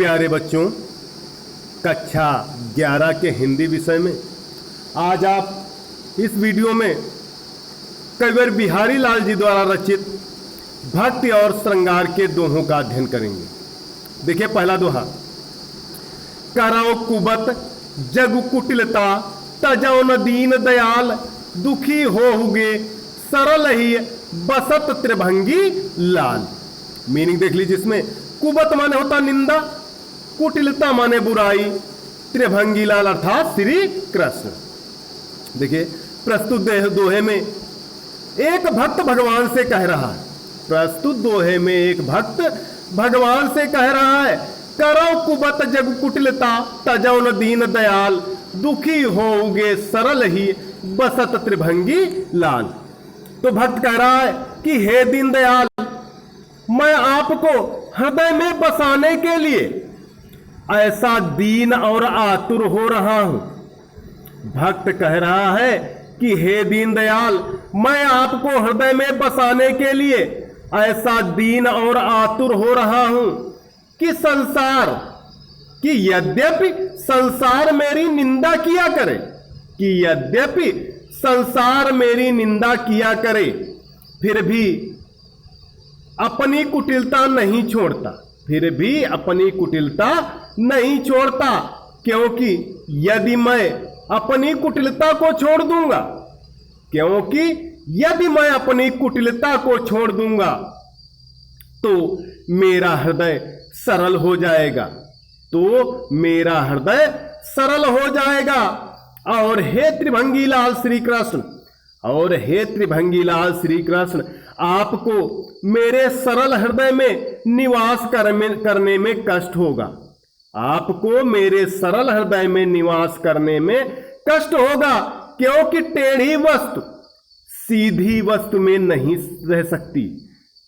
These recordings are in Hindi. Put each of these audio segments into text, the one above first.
प्यारे बच्चों, कक्षा 11 के हिंदी विषय में आज आप इस वीडियो में कविवर बिहारी लाल जी द्वारा रचित भक्ति और श्रृंगार के दोहों का अध्ययन करेंगे। देखिए पहला दोहा। करौ कुबत जग कुटिलता तजौ न दीन दयाल, दुखी होहुगे सरल ही बसत त्रिभंगी लाल। मीनिंग देख लीजिए इसमें। कुबत माने होता निंदा, कुटिलता माने बुराई, त्रिभंगी लाल अर्थात श्री कृष्ण। देखिए प्रस्तुत दोहे में एक भक्त भगवान से कह रहा है, प्रस्तुत दोहे में एक भक्त भगवान से कह रहा है, करौ कुबत जग कुटिलता तजौ न दीन दयाल, दुखी होगे सरल ही बसत त्रिभंगी लाल। तो भक्त कह रहा है कि हे दीन दयाल, मैं आपको हृदय में बसाने के लिए ऐसा दीन और आतुर हो रहा हूं। भक्त कह रहा है कि हे दीन दयाल, मैं आपको हृदय में बसाने के लिए ऐसा दीन और आतुर हो रहा हूं कि यद्यपि संसार मेरी निंदा किया करे, कि यद्यपि संसार मेरी निंदा किया करे, फिर भी अपनी कुटिलता नहीं छोड़ता, फिर भी अपनी कुटिलता नहीं छोड़ता। क्योंकि यदि मैं अपनी कुटिलता को छोड़ दूंगा, क्योंकि यदि मैं अपनी कुटिलता को छोड़ दूंगा तो मेरा हृदय सरल हो जाएगा, तो मेरा हृदय सरल हो जाएगा। और हे त्रिभंगी लाल श्री कृष्ण, और हे त्रिभंगी लाल श्री कृष्ण, आपको मेरे सरल हृदय में निवास करने में कष्ट होगा, आपको मेरे सरल हृदय में निवास करने में कष्ट होगा। क्योंकि टेढ़ी वस्तु सीधी वस्तु में नहीं रह सकती,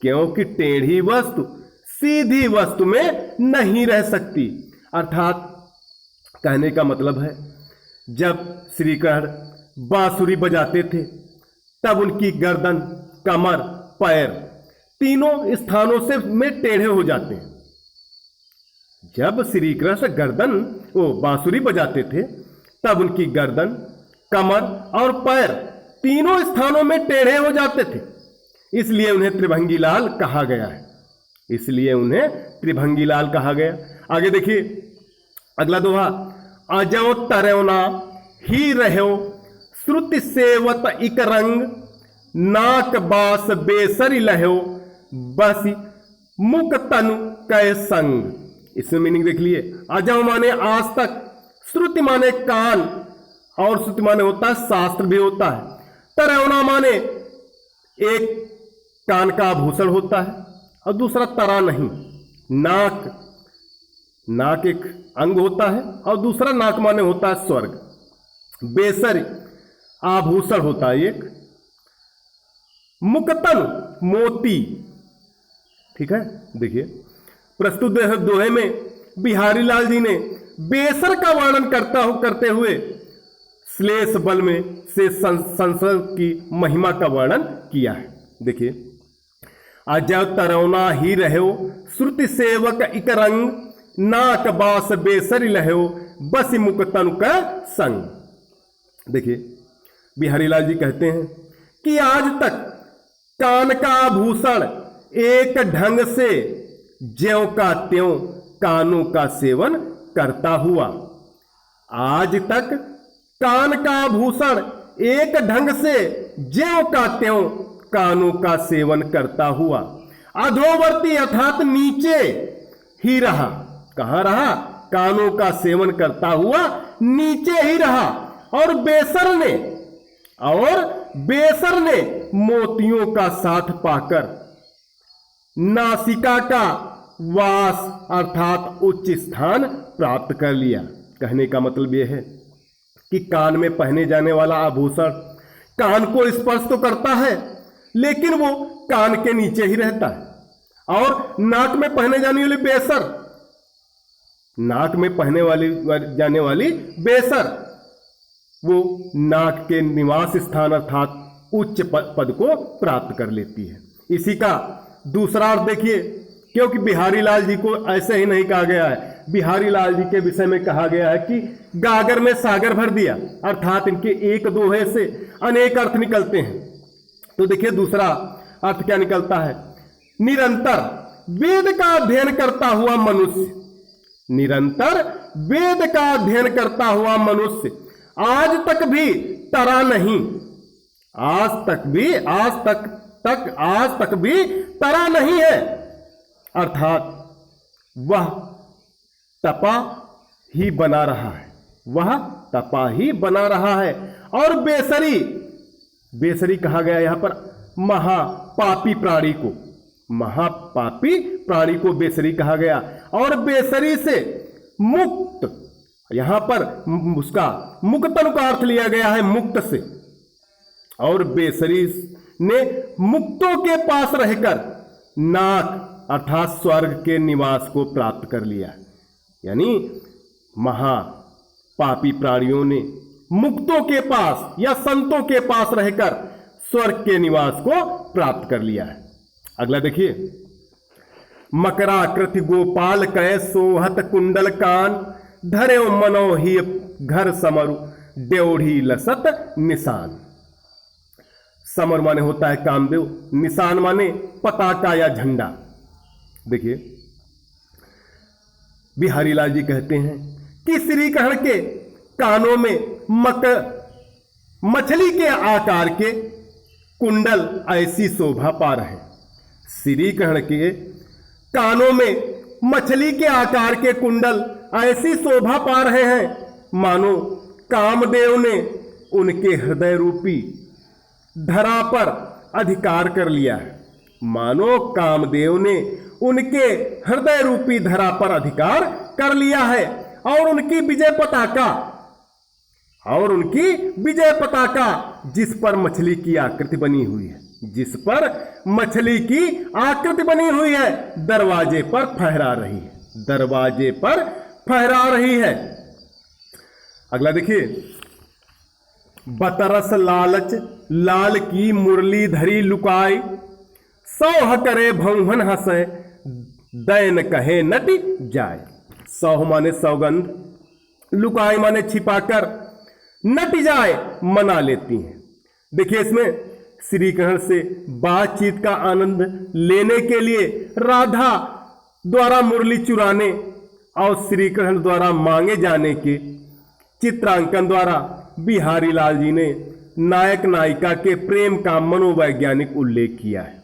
क्योंकि टेढ़ी वस्तु सीधी वस्तु में नहीं रह सकती। अर्थात कहने का मतलब है, जब श्री कृष्ण बांसुरी बजाते थे तब उनकी गर्दन, कमर, पैर तीनों स्थानों से में टेढ़े हो जाते हैं। जब श्री कृष्ण बांसुरी बजाते थे तब उनकी गर्दन, कमर और पैर तीनों स्थानों में टेढ़े हो जाते थे, इसलिए उन्हें त्रिभंगी लाल कहा गया है, इसलिए उन्हें त्रिभंगी लाल कहा गया। आगे देखिए अगला दोहा। अजौ तरौना ही रहो श्रुति सेवत इक रंग, नाक बास बेसरी लहो बस मुक तनु कै संग। इसमें मीनिंग देख लिए। अजौ माने आज तक, श्रुति माने कान, और श्रुति माने होता है शास्त्र भी होता है। तरौना माने एक कान का आभूषण होता है और दूसरा तरा नहीं। नाक एक अंग होता है और दूसरा नाक माने होता है स्वर्ग। बेसरी आभूषण होता है एक। मुक्तन मोती। ठीक है, देखिए प्रस्तुत दोहे में बिहारी लाल जी ने बेसर का वर्णन करते हुए श्लेष बल में से संसर्ग की महिमा का वर्णन किया है। देखिए अजौ तरौना ही रहो श्रुति सेवक इक रंग, नाक बास बेसरी लहो बस मुक तनु का संग। देखिए बिहारी लाल जी कहते हैं कि आज तक कान का आभूषण एक ढंग से ज्यों का त्यों कानों का सेवन करता हुआ, आज तक कान का आभूषण एक ढंग से ज्यों का त्यों कानों का सेवन करता हुआ अधोवर्ती अर्थात नीचे ही रहा। कहां रहा? कानों का सेवन करता हुआ नीचे ही रहा। और बेसर ने मोतियों का साथ पाकर नासिका का वास अर्थात उच्च स्थान प्राप्त कर लिया। कहने का मतलब यह है कि कान में पहने जाने वाला आभूषण कान को स्पर्श तो करता है, लेकिन वो कान के नीचे ही रहता है। और नाक में पहने जाने वाली बेसर, नाक में पहने जाने वाली बेसर वो नाक के निवास स्थान अर्थात उच्च पद को प्राप्त कर लेती है। इसी का दूसरा अर्थ देखिए, क्योंकि बिहारी लाल जी को ऐसे ही नहीं कहा गया है, बिहारी लाल जी के विषय में कहा गया है कि गागर में सागर भर दिया, अर्थात इनके एक दोहे से अनेक अर्थ निकलते हैं। तो देखिए दूसरा अर्थ क्या निकलता है, निरंतर वेद का अध्ययन करता हुआ मनुष्य, निरंतर वेद का अध्ययन करता हुआ मनुष्य आज तक भी तरा नहीं, आज तक भी तरा नहीं है, अर्थात वह तपा ही बना रहा है, वह तपा ही बना रहा है। और बेसरी, बेसरी कहा गया यहां पर महापापी प्राणी को, महापापी प्राणी को बेसरी कहा गया। और बेसरी से मुक्त, यहां पर उसका मुक्तन का अर्थ लिया गया है मुक्त से। और बेसरी ने मुक्तों के पास रहकर नाक अर्थात स्वर्ग के निवास को प्राप्त कर लिया, यानी महापापी प्राणियों ने मुक्तों के पास या संतों के पास रहकर स्वर्ग के निवास को प्राप्त कर लिया है। अगला देखिए, मकराकृति गोपाल कै सोहत कुंडल कान, धरे मनो ही घर समरु देवढ़ी लसत निशान। समर माने होता है कामदेव, निशान माने पताका या झंडा। देखिए बिहारी लाल जी कहते हैं कि श्री कृष्ण के कानों में मछली के आकार के कुंडल ऐसी शोभा पा रहे, श्री कृष्ण के कानों में मछली के आकार के कुंडल ऐसी शोभा पा रहे हैं मानो कामदेव ने उनके हृदय रूपी धरा पर अधिकार कर लिया है, मानो कामदेव ने उनके हृदय रूपी धरा पर अधिकार कर लिया है। और उनकी विजय पताका जिस पर मछली की आकृति बनी हुई है, जिस पर मछली की आकृति बनी हुई है, दरवाजे पर फहरा रही है, दरवाजे पर फहरा रही है। अगला देखिए, बतरस लालच लाल की मुरली धरी लुकाई, सौह करे भौहन हंसे दैन कहे नट जाए। सौह माने सौगंध, लुकाई माने छिपाकर, नट जाए मना लेती हैं। देखिए इसमें श्री कृष्ण से बातचीत का आनंद लेने के लिए राधा द्वारा मुरली चुराने और श्री कृष्ण द्वारा मांगे जाने के चित्रांकन द्वारा बिहारी लाल जी ने नायक नायिका के प्रेम का मनोवैज्ञानिक उल्लेख किया है।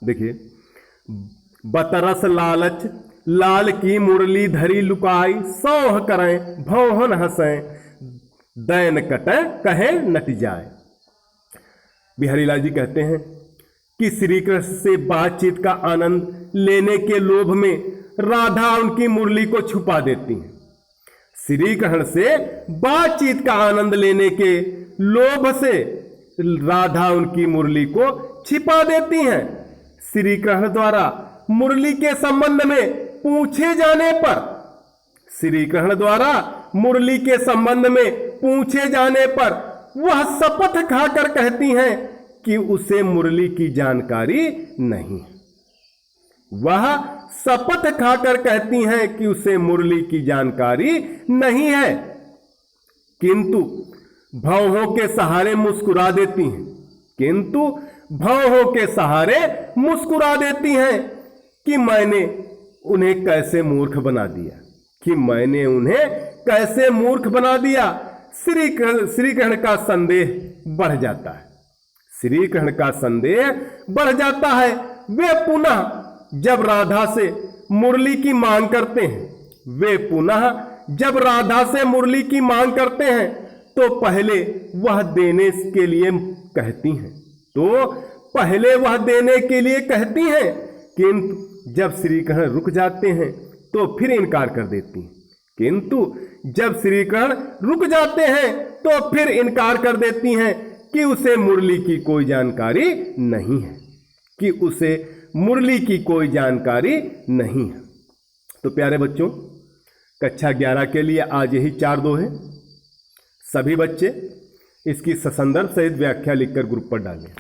देखिए, बतरस लालच लाल की मुरली धरी लुकाई, सौह करें भौहन हंसें दैन कटे कहे नट जाए। बिहारी लाल जी कहते हैं कि श्री कृष्ण से बातचीत का आनंद लेने के लोभ में राधा उनकी मुरली को छुपा देती हैं। श्री कृष्ण से बातचीत का आनंद लेने के लोभ से राधा उनकी मुरली को छिपा देती हैं। श्री कृष्ण द्वारा मुरली के संबंध में पूछे जाने पर, श्री कृष्ण द्वारा मुरली के संबंध में पूछे जाने पर वह शपथ खाकर कहती हैं कि उसे मुरली की जानकारी नहीं। वह शपथ खाकर कहती हैं कि उसे मुरली की जानकारी नहीं है, किंतु भौहों के सहारे मुस्कुरा देती हैं, किंतु भौहों के सहारे मुस्कुरा देती हैं कि मैंने उन्हें कैसे मूर्ख बना दिया, कि मैंने उन्हें कैसे मूर्ख बना दिया। श्री कृष्ण का संदेह बढ़ जाता है, श्री कृष्ण का संदेह बढ़ जाता है। वे पुनः जब राधा से मुरली की मांग करते हैं, वे पुनः जब राधा से मुरली की मांग करते हैं तो पहले वह देने के लिए कहती हैं, तो पहले वह देने के लिए कहती हैं, किंतु जब श्री कृष्ण रुक जाते हैं तो फिर इनकार कर देती हैं, किंतु जब श्री कृष्ण रुक जाते हैं तो फिर इनकार कर देती हैं कि उसे मुरली की कोई जानकारी नहीं है, कि उसे मुरली की कोई जानकारी नहीं है। तो प्यारे बच्चों, कक्षा 11 के लिए आज यही 4 दोहे। सभी बच्चे इसकी ससंदर्भ सहित व्याख्या लिखकर ग्रुप पर डालें।